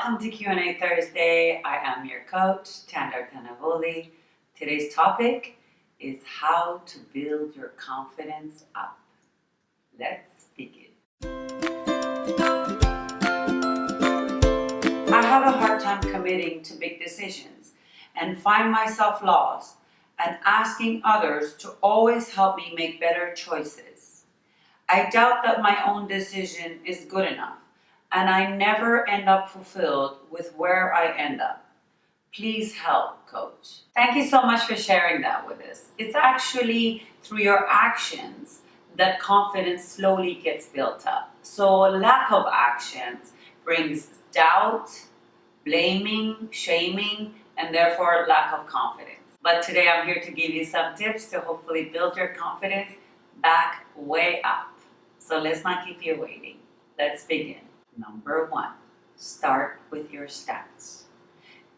Welcome to Q&A Thursday. I am your coach, Tandar. Today's topic is how to build your confidence up. Let's begin. I have a hard time committing to big decisions and find myself lost and asking others to always help me make better choices. I doubt that my own decision is good enough, and I never end up fulfilled with where I end up. Please help, coach. Thank you so much for sharing that with us. It's actually through your actions that confidence slowly gets built up. So lack of actions brings doubt, blaming, shaming, and therefore lack of confidence. But today I'm here to give you some tips to hopefully build your confidence back way up. So let's not keep you waiting. Let's begin. Number 1, start with your stance.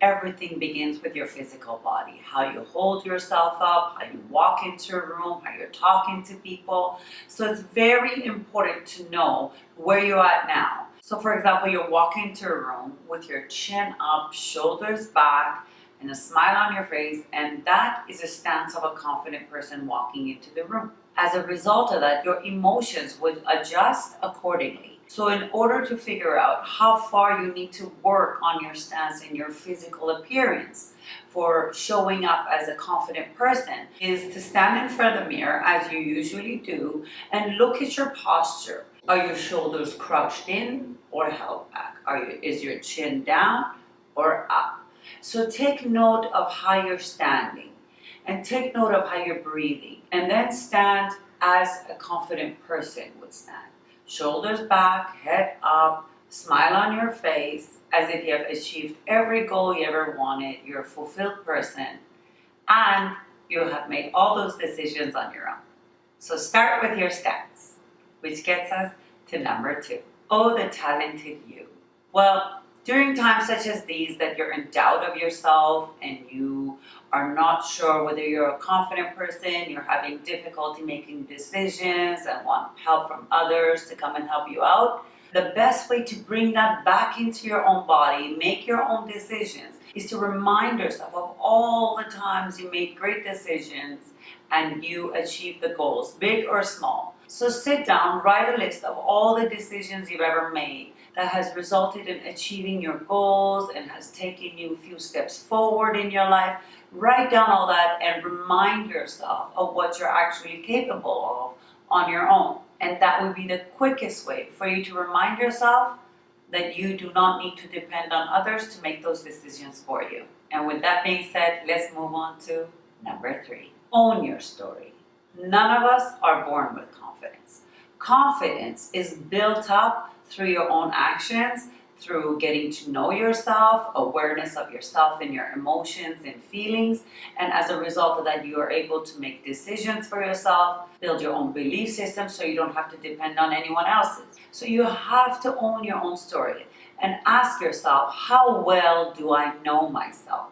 Everything begins with your physical body. How you hold yourself up, how you walk into a room, how you're talking to people. So it's very important to know where you're at now. So for example, you're walking into a room with your chin up, shoulders back, and a smile on your face, and that is a stance of a confident person walking into the room. As a result of that, your emotions would adjust accordingly. So in order to figure out how far you need to work on your stance and your physical appearance for showing up as a confident person is to stand in front of the mirror as you usually do and look at your posture. Are your shoulders crouched in or held back? Is your chin down or up? So take note of how you're standing and take note of how you're breathing, and then stand as a confident person would stand. Shoulders back, head up, smile on your face as if you have achieved every goal you ever wanted. You're a fulfilled person and you have made all those decisions on your own. So start with your stance, which gets us to number 2. Oh, the talented you. Well, during times such as these that you're in doubt of yourself and you are not sure whether you're a confident person, you're having difficulty making decisions and want help from others to come and help you out, the best way to bring that back into your own body, make your own decisions, is to remind yourself of all the times you made great decisions and you achieved the goals, big or small. So sit down, write a list of all the decisions you've ever made that has resulted in achieving your goals and has taken you a few steps forward in your life. Write down all that and remind yourself of what you're actually capable of on your own. And that would be the quickest way for you to remind yourself that you do not need to depend on others to make those decisions for you. And with that being said, let's move on to number 3. Own your story. None of us are born with confidence. Confidence is built up through your own actions, through getting to know yourself, awareness of yourself and your emotions and feelings, and as a result of that, you are able to make decisions for yourself, build your own belief system so you don't have to depend on anyone else's. So you have to own your own story and ask yourself, how well do I know myself?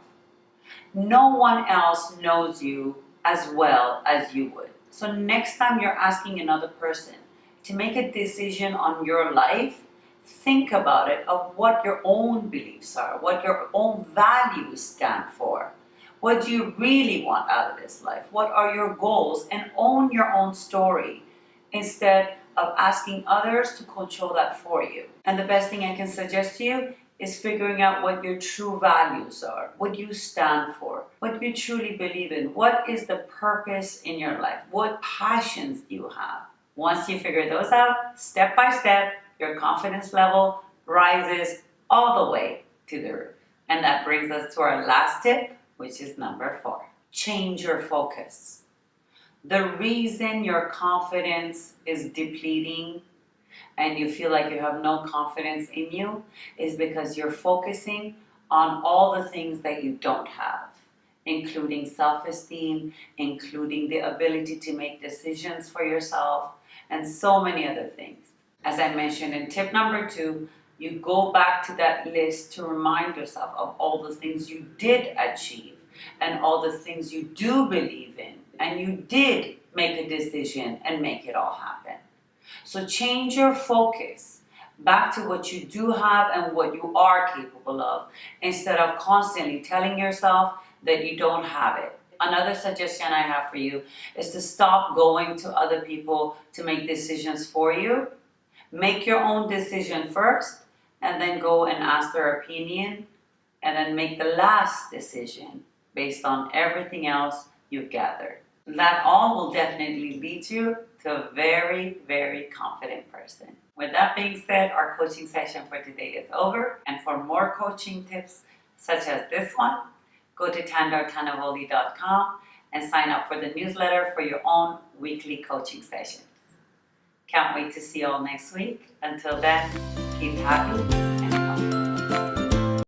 No one else knows you as well as you would. So next time you're asking another person to make a decision on your life, think about it of what your own beliefs are, what your own values stand for. What do you really want out of this life? What are your goals? And own your own story instead of asking others to control that for you. And the best thing I can suggest to you is figuring out what your true values are, what you stand for, what you truly believe in, what is the purpose in your life, what passions do you have. Once you figure those out, step by step, your confidence level rises all the way to the roof. And that brings us to our last tip, which is number 4. Change your focus. The reason your confidence is depleting and you feel like you have no confidence in you is because you're focusing on all the things that you don't have, including self-esteem, including the ability to make decisions for yourself, and so many other things. As I mentioned in tip number 2, you go back to that list to remind yourself of all the things you did achieve and all the things you do believe in, and you did make a decision and make it all happen. So change your focus back to what you do have and what you are capable of, instead of constantly telling yourself that you don't have it. Another suggestion I have for you is to stop going to other people to make decisions for you. Make your own decision first, and then go and ask their opinion, and then make the last decision based on everything else you've gathered. That all will definitely lead you to a very, very confident person. With that being said, our coaching session for today is over. And for more coaching tips such as this one, go to tandartanavoli.com and sign up for the newsletter for your own weekly coaching sessions. Can't wait to see you all next week. Until then, keep happy,